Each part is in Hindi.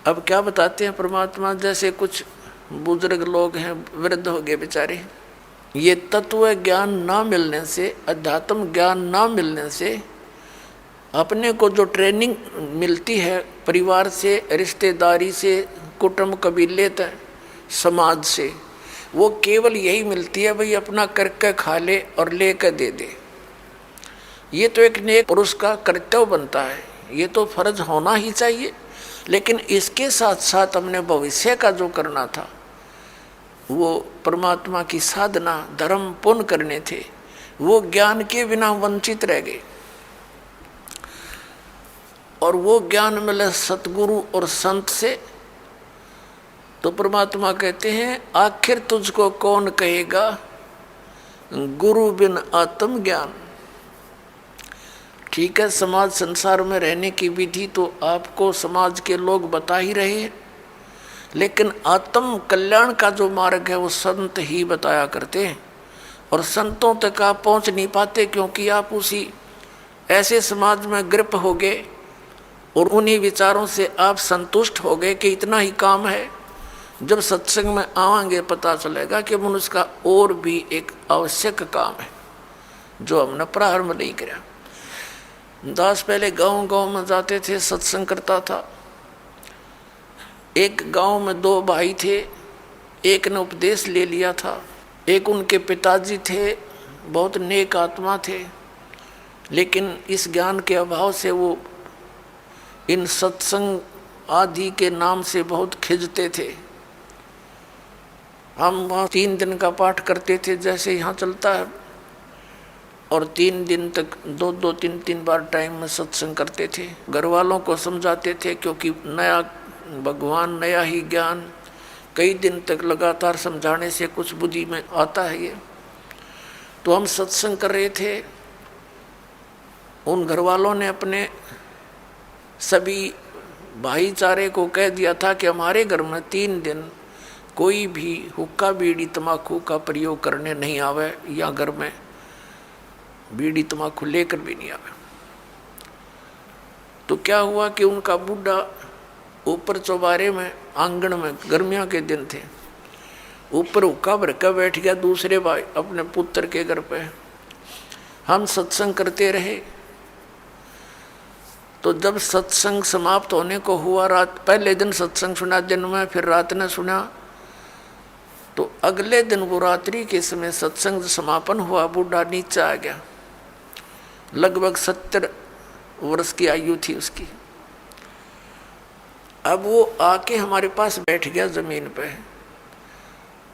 अब क्या बताते हैं परमात्मा, जैसे कुछ बुजुर्ग लोग हैं, वृद्ध हो गए बेचारे, ये तत्व ज्ञान ना मिलने से, अध्यात्म ज्ञान ना मिलने से अपने को जो ट्रेनिंग मिलती है परिवार से, रिश्तेदारी से, कुटुंब कबीले तक, समाज से, वो केवल यही मिलती है भाई अपना करके खा ले और ले कर दे दे। ये तो एक नेक पुरुष का कर्तव्य बनता है, ये तो फर्ज होना ही चाहिए। लेकिन इसके साथ साथ हमने भविष्य का जो करना था, वो परमात्मा की साधना, धर्म, पुण्य करने थे, वो ज्ञान के बिना वंचित रह गए। और वो ज्ञान मिले सतगुरु और संत से, तो परमात्मा कहते हैं आखिर तुझको कौन कहेगा गुरु बिन आत्म ज्ञान। ठीक है, समाज संसार में रहने की विधि तो आपको समाज के लोग बता ही रहे हैं, लेकिन आत्म कल्याण का जो मार्ग है वो संत ही बताया करते हैं। और संतों तक आप पहुंच नहीं पाते क्योंकि आप उसी ऐसे समाज में ग्रिप हो गए और उन्हीं विचारों से आप संतुष्ट हो गए कि इतना ही काम है। जब सत्संग में आवांगे पता चलेगा कि मनुष्य का और भी एक आवश्यक काम है जो हमने प्रारंभ नहीं किया। दास पहले गांव में जाते थे, सत्संग करता था। एक गांव में दो भाई थे, एक ने उपदेश ले लिया था, एक उनके पिताजी थे, बहुत नेक आत्मा थे, लेकिन इस ज्ञान के अभाव से वो इन सत्संग आदि के नाम से बहुत खिंचते थे। हम वहाँ 3 दिन का पाठ करते थे जैसे यहाँ चलता है, और 3 दिन तक 2-2, 3-3 बार टाइम में सत्संग करते थे। घर वालों को समझाते थे क्योंकि नया भगवान, नया ही ज्ञान, कई दिन तक लगातार समझाने से कुछ बुद्धि में आता है ये। तो हम सत्संग कर रहे थे, उन घर वालों ने अपने सभी भाईचारे को कह दिया था कि हमारे घर में 3 दिन कोई भी हुक्का, बीड़ी, तम्बाकू का प्रयोग करने नहीं आवे, या घर में बीड़ी तम्बाकू लेकर भी नहीं आवे। तो क्या हुआ कि उनका बूढ़ा ऊपर चौबारे में, आंगन में, गर्मियों के दिन थे, ऊपर हुक्का भर कर बैठ गया दूसरे भाई अपने पुत्र के घर पे। हम सत्संग करते रहे। तो जब सत्संग समाप्त होने को हुआ, रात, पहले दिन सत्संग सुना दिन में, फिर रात ने सुना, तो अगले दिन वो रात्रि के समय सत्संग समापन हुआ, बूढ़ा नीचे आ गया। लगभग 70 वर्ष की आयु थी उसकी। अब वो आके हमारे पास बैठ गया जमीन पे,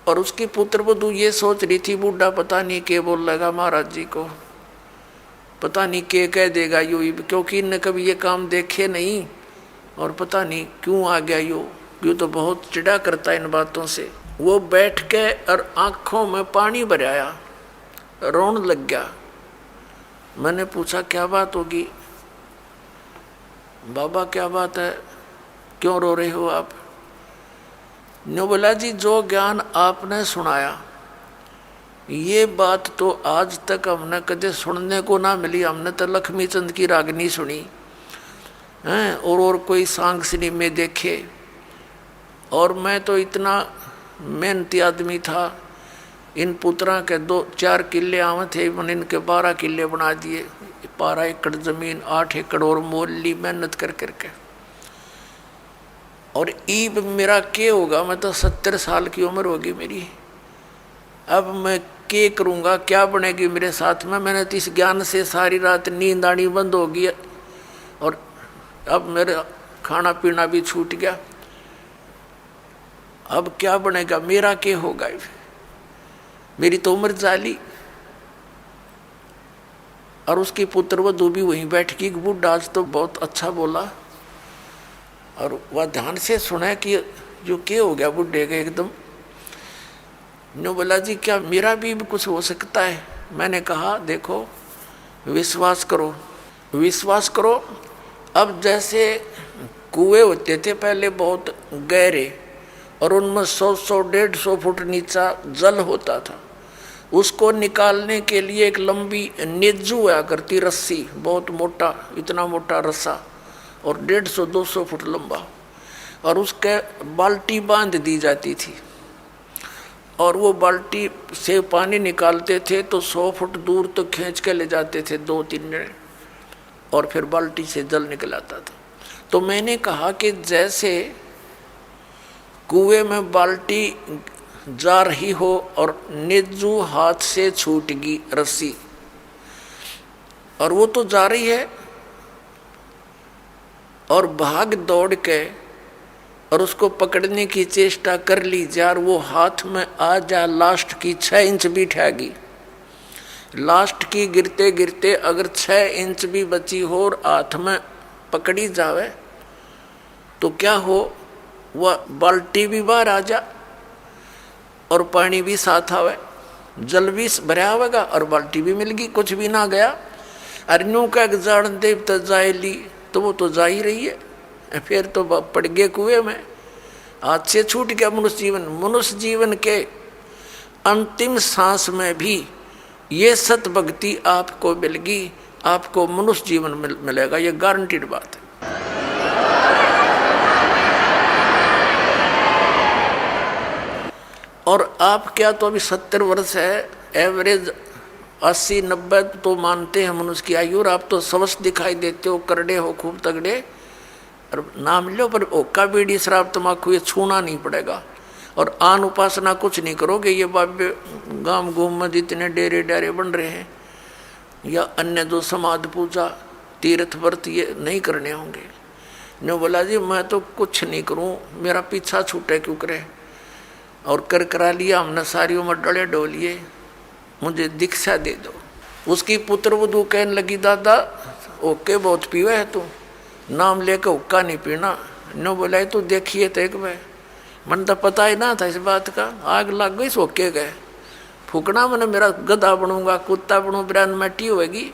और उसकी पुत्रवधू ये सोच रही थी बूढ़ा पता नहीं क्या बोल लगा महाराज जी को, पता नहीं क्या कह देगा यू, क्योंकि इनने कभी ये काम देखे नहीं, और पता नहीं क्यों आ गया यू तो बहुत चिढ़ा करता है इन बातों से। वो बैठ के और आँखों में पानी भर आया, रोने लग गया। मैंने पूछा क्या बात होगी बाबा, क्या बात है, क्यों रो रहे हो आप? ने बोला जी जो ज्ञान आपने सुनाया, ये बात तो आज तक हमने कदे सुनने को ना मिली। हमने तो लक्ष्मी चंद की रागनी सुनी हैं, और कोई सांग सिनेमे देखे, और मैं तो इतना मेहनती आदमी था। इन पुत्रा के 2-4 किले आवे थे, मैंने इनके 12 किले बना दिए। 12 एकड़ जमीन, 8 एकड़ और मोल ली मेहनत कर करके। और ईब मेरा क्या होगा, मैं तो 70 साल की उम्र होगी मेरी। अब मैं क्या करूँगा, क्या बनेगी मेरे साथ में? मैंने तो इस ज्ञान से सारी रात नींद आनी बंद होगी, और अब मेरा खाना पीना भी छूट गया। अब क्या बनेगा, मेरा क्या होगा? मेरी तो उम्र जाली। और उसकी पुत्रवधू भी वहीं बैठ गई। बूढ़ा आज तो बहुत अच्छा बोला, और वह ध्यान से सुना कि जो क्या हो गया बुढ़े का एकदम। ने बोला जी क्या मेरा भी कुछ हो सकता है? मैंने कहा देखो विश्वास करो, विश्वास करो। अब जैसे कुएं होते थे पहले बहुत गहरे, और उनमें 100-150 फुट नीचा जल होता था। उसको निकालने के लिए एक लंबी नेजू हुआ करती रस्सी, बहुत मोटा, इतना मोटा रस्सा, और 150-200 फुट लंबा। और उसके बाल्टी बांध दी जाती थी और वो बाल्टी से पानी निकालते थे तो 100 फुट दूर तक खींच के ले जाते थे 2-3 जने और फिर बाल्टी से जल निकल आता था। तो मैंने कहा कि जैसे कुएं में बाल्टी जा रही हो और निज्जू हाथ से छूट गई रस्सी और वो तो जा रही है और भाग दौड़ के और उसको पकड़ने की चेष्टा कर ली यार, वो हाथ में आ जा, लास्ट की 6 इंच भी ठहगी, लास्ट की गिरते गिरते अगर 6 इंच भी बची हो और हाथ में पकड़ी जावे तो क्या हो, वह बाल्टी भी बाहर आ जा और पानी भी साथ आवे, जल भी भरा होगा और बाल्टी भी मिल गई, कुछ भी ना गया। अरनों का जान देव तो जाए ली तो वो तो जा ही रही है, फिर तो पड़ गए कुएं में, हाथ से छूट गया मनुष्य जीवन। मनुष्य जीवन के अंतिम सांस में भी ये सत भक्ति आपको मिलेगी, आपको मनुष्य जीवन मिलेगा, ये गारंटीड बात है। और आप क्या तो अभी 70 वर्ष है, एवरेज 80-90 तो मानते हैं मनुष्य की आयु, और आप तो स्वस्थ दिखाई देते हो, करड़े हो, खूब तगड़े, और नाम लो पर ओका बीड़ी शराब तम्बाकू ये छूना नहीं पड़ेगा। और आन उपासना कुछ नहीं करोगे, ये बाबे गांव गुम में जितने डेरे डारे बन रहे हैं या अन्य जो समाध पूजा तीर्थ व्रत ये नहीं करने होंगे। ने बोला जी मैं तो कुछ नहीं करूं, मेरा पीछा छूटे क्यों करे, और कर करा लिया हमने सारी उम्र डले डोलिए, मुझे दीक्षा दे दो। उसकी पुत्र वधू कहने लगी दादा ओके बहुत पीवे है तू, नाम लेकर हुक्का नहीं पीना। नो बोला तो देखिए तो एक बार, मन तो पता ही ना था इस बात का, आग लग गई सोके गए, फूकना मैंने मेरा गधा बनूंगा, कुत्ता बनूँ, बिरान मट्टी होगी।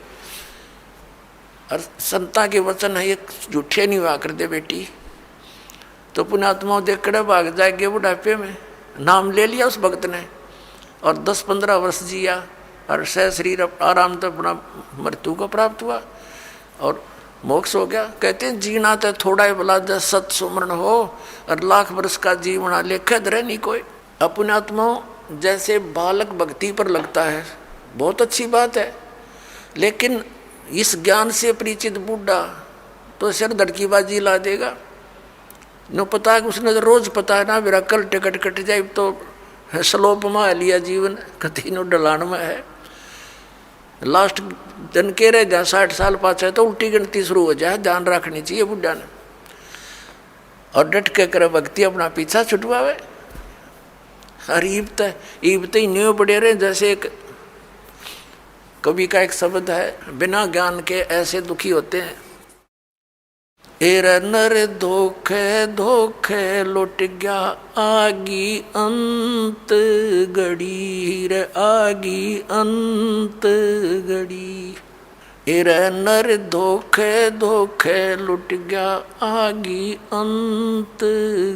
और संता के वचन है ये झूठे नहीं हुआ कर दे बेटी, तो पुण्यात्माओं देख कर भाग जाएंगे बुढ़ापे में। नाम ले लिया उस भक्त ने और 10-15 वर्ष जिया और सह शरीर आराम तो अपना मृत्यु को प्राप्त हुआ और मोक्ष हो गया। कहते हैं जीना तो थोड़ा ही भला जब सत सुमरण हो और लाख वर्ष का जीवना लेखे धरे नहीं कोई। अपने आत्माओं जैसे बालक भक्ति पर लगता है बहुत अच्छी बात है, लेकिन इस ज्ञान से परिचित बूढ़ा तो सिर धड़कीबाजी ला देगा। नो पता है उसने तो रोज पता है ना मेरा कल टिकट कट जाए तो स्लोप में लिया जीवन कति नो डलान में है, लास्ट दिन के रह जा 60 साल पाछे तो उल्टी गिनती शुरू हो जाए, ध्यान रखनी चाहिए बुढ़ा ने। और डट के करे भक्ति अपना पीछा छुटवावे। और ईबत ही न्यू बड़े रहे, जैसे एक कवि का एक शब्द है, बिना ज्ञान के ऐसे दुखी होते हैं। एर नर धोखे धोखे लुट गया आगी अंत गड़ी रे आगी अंत गड़ी। एर नर धोखे धोखे लुट गया आगी अंत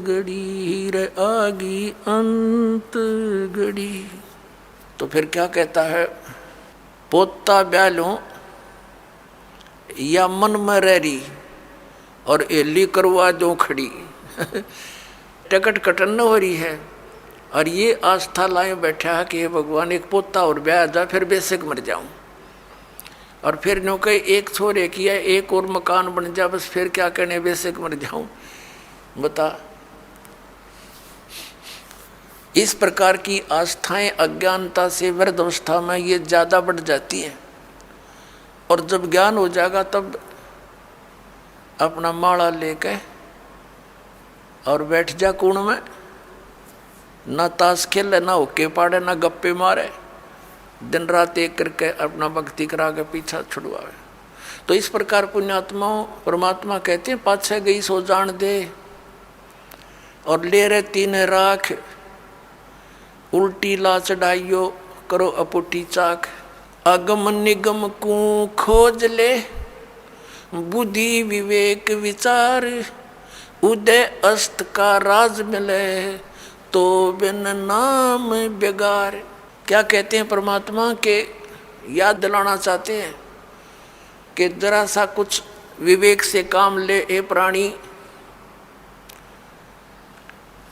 गड़ी रे आगी अंत गड़ी। तो फिर क्या कहता है, पोता ब्यालों या मन में रही और एली करवा जो खड़ी टिकट कटन हो रही है और ये आस्था लाए बैठा है कि हे भगवान एक पोता और ब्याह जा फिर बेशक मर जाऊं, और फिर नो कहे एक छोरे किया एक और मकान बन जा बस फिर क्या कहने बेशक मर जाऊं। बता, इस प्रकार की आस्थाएं अज्ञानता से वृद्ध अवस्था में ये ज़्यादा बढ़ जाती हैं, और जब ज्ञान हो जाएगा तब अपना माला लेके और बैठ जा कुण में, ना ताश खेले ना होके पाड़े ना गप्पे मारे, दिन रात एक करके अपना भक्ति करा के पीछा छुड़वावे। तो इस प्रकार पुण्यात्माओं परमात्मा कहते हैं पाछे गई सो जान दे और ले रहे तीन राख, उल्टी ला चढ़ाइयो करो अपुटी चाक। अगम निगम को खोज ले बुद्धि विवेक विचार, उदय अस्त का राज मिले तो बिन नाम बेगार। क्या कहते हैं परमात्मा के याद दिलाना चाहते हैं कि जरा सा कुछ विवेक से काम ले ए प्राणी,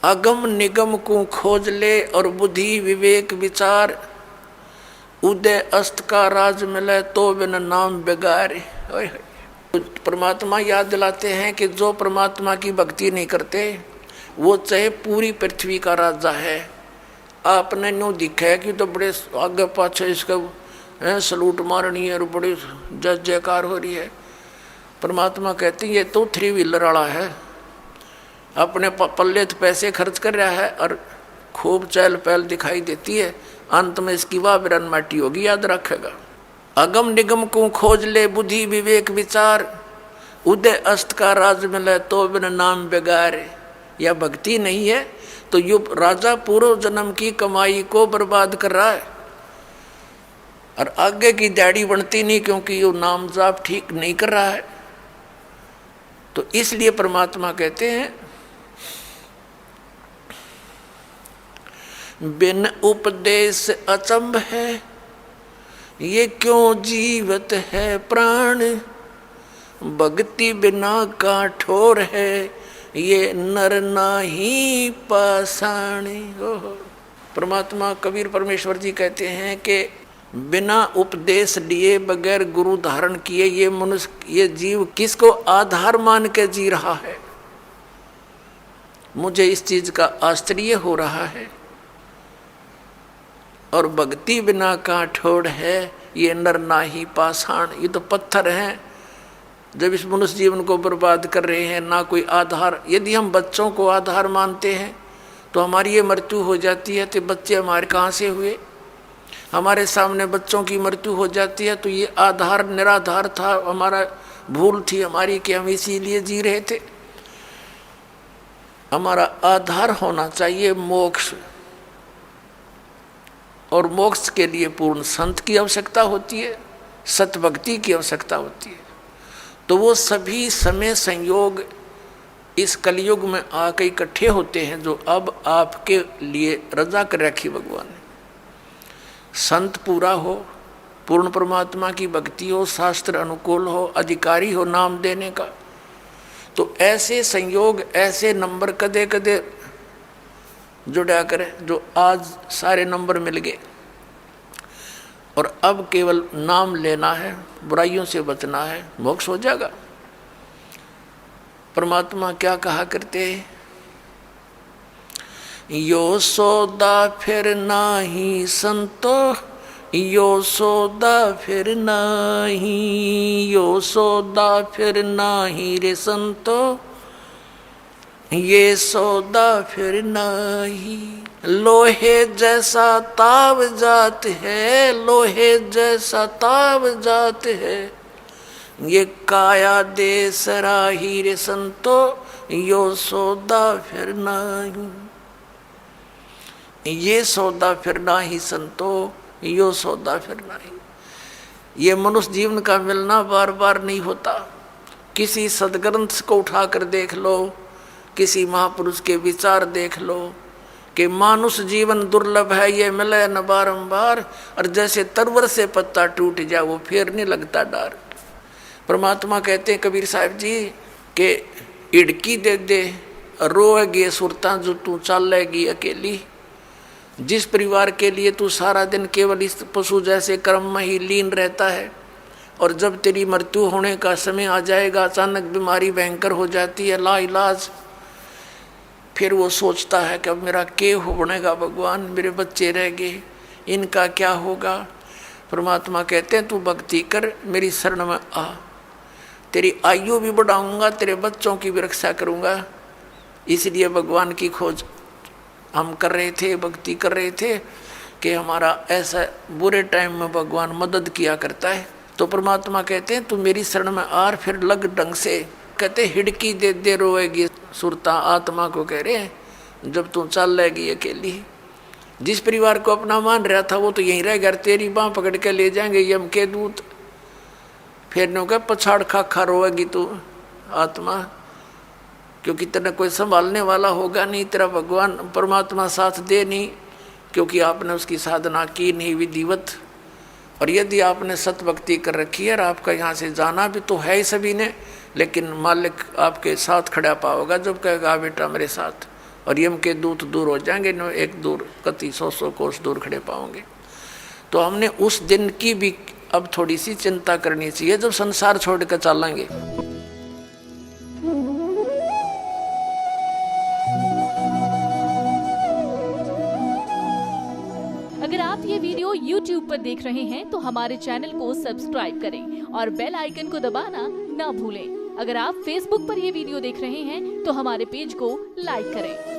अगम निगम को खोज ले और बुद्धि विवेक विचार, उदय अस्त का राज मिले तो बिन नाम बेगारे। परमात्मा याद दिलाते हैं कि जो परमात्मा की भक्ति नहीं करते वो चाहे पूरी पृथ्वी का राजा है। आपने न्यू दिखा है कि तो बड़े आगे पाछे इसका सलूट मारनी है और बड़ी जय जयकार हो रही है। परमात्मा कहते हैं ये तो 3 व्हीलर वाला है, अपने पल्ले तो पैसे खर्च कर रहा है और खूब चहल पहल दिखाई देती है, अंत में इसकी वाह बिरन माटी होगी, याद रखेगा। अगम निगम को खोज ले बुद्धि विवेक विचार, उदय अस्त का राज मिले तो बिन नाम बेगारे। या भक्ति नहीं है तो यो राजा पूर्व जन्म की कमाई को बर्बाद कर रहा है और आगे की दाढ़ी बनती नहीं क्योंकि यो नाम जाप ठीक नहीं कर रहा है। तो इसलिए परमात्मा कहते हैं बिन उपदेश अचंभ है, ये क्यों जीवत है प्राण, भक्ति बिना का ठोर है, ये नर नाही पाषाण। परमात्मा कबीर परमेश्वर जी कहते हैं कि बिना उपदेश लिए बगैर गुरु धारण किए ये मनुष्य ये जीव किसको आधार मान के जी रहा है। मुझे इस चीज का आश्चर्य हो रहा है। और भक्ति बिना का ठोड़ है, ये नर नाही पाषाण। ये तो पत्थर हैं जब इस मनुष्य जीवन को बर्बाद कर रहे हैं, ना कोई आधार। यदि हम बच्चों को आधार मानते हैं तो हमारी ये मृत्यु हो जाती है, तो बच्चे हमारे कहाँ से हुए। हमारे सामने बच्चों की मृत्यु हो जाती है तो ये आधार निराधार था, हमारा भूल थी हमारी कि हम इसीलिए जी रहे थे। हमारा आधार होना चाहिए मोक्ष, और मोक्ष के लिए पूर्ण संत की आवश्यकता होती है, सतभक्ति की आवश्यकता होती है। तो वो सभी समय संयोग इस कलयुग में आके इकट्ठे होते हैं जो अब आपके लिए रजा कर रखी भगवान ने। संत पूरा हो, पूर्ण परमात्मा की भक्ति हो, शास्त्र अनुकूल हो, अधिकारी हो नाम देने का, तो ऐसे संयोग ऐसे नंबर कदे कदे जुड़ा करें जो आज सारे नंबर मिल गए। और अब केवल नाम लेना है, बुराइयों से बचना है, मोक्ष हो जाएगा। परमात्मा क्या कहा करते हैं, यो सौदा फिर नाही संतो, यो सौदा फिर नाही, यो सौदा फिर नाही रे संतो, ये सौदा फिर नाही। लोहे जैसा ताव जात है, लोहे जैसा ताव जात है, ये काया दे सराही रे संतो, यो सौदा फिर नाही। ये सौदा फिर नाही संतो, यो सौदा फिर नाही। ये मनुष्य जीवन का मिलना बार बार नहीं होता। किसी सदग्रंथ को उठाकर देख लो, किसी महापुरुष के विचार देख लो कि मानुष जीवन दुर्लभ है, ये मिले न बारंबार, और जैसे तरवर से पत्ता टूट जाए वो फिर नहीं लगता डार। परमात्मा कहते हैं कबीर साहब जी के इड़की दे दे रोएगी सुरता जो तू चलेगी अकेली। जिस परिवार के लिए तू सारा दिन केवल इस पशु जैसे कर्म में ही लीन रहता है, और जब तेरी मृत्यु होने का समय आ जाएगा, अचानक बीमारी भयंकर हो जाती है लाइलाज, फिर वो सोचता है कि अब मेरा क्या बनेगा भगवान, मेरे बच्चे रह गए, इनका क्या होगा। परमात्मा कहते हैं तू भक्ति कर, मेरी शरण में आ, तेरी आयु भी बढ़ाऊंगा, तेरे बच्चों की भी रक्षा करूंगा। इसलिए भगवान की खोज हम कर रहे थे, भक्ति कर रहे थे कि हमारा ऐसा बुरे टाइम में भगवान मदद किया करता है। तो परमात्मा कहते हैं तू मेरी शरण में आ, फिर लग ढंग से। कहते हिड़की दे दे रोएगी सुरता, आत्मा को कह रहे हैं जब तू चल लेगी अकेली। जिस परिवार को अपना मान रहा था वो तो यहीं रह गया, तेरी बाँह पकड़ के ले जाएंगे यम के दूत। फिर नो कह पछाड़ खा खा रोएगी तू आत्मा, क्योंकि तेरा कोई संभालने वाला होगा नहीं, तेरा भगवान परमात्मा साथ दे नहीं, क्योंकि आपने उसकी साधना की नहीं विधिवत। और यदि आपने सतभक्ति कर रखी है और आपका यहाँ से जाना भी तो है ही सभी ने, लेकिन मालिक आपके साथ खड़ा पाओगा जब कहेगा बेटा मेरे साथ, और यम के दूत दूर हो जाएंगे, न एक दूर कति 100 कोस दूर खड़े पाओगे। तो हमने उस दिन की भी अब थोड़ी सी चिंता करनी चाहिए जब संसार छोड़ कर चलेंगे। अगर आप ये वीडियो YouTube पर देख रहे हैं तो हमारे चैनल को सब्सक्राइब करें और बेल आइकन को दबाना ना भूलें। अगर आप Facebook पर ये वीडियो देख रहे हैं तो हमारे पेज को लाइक करें।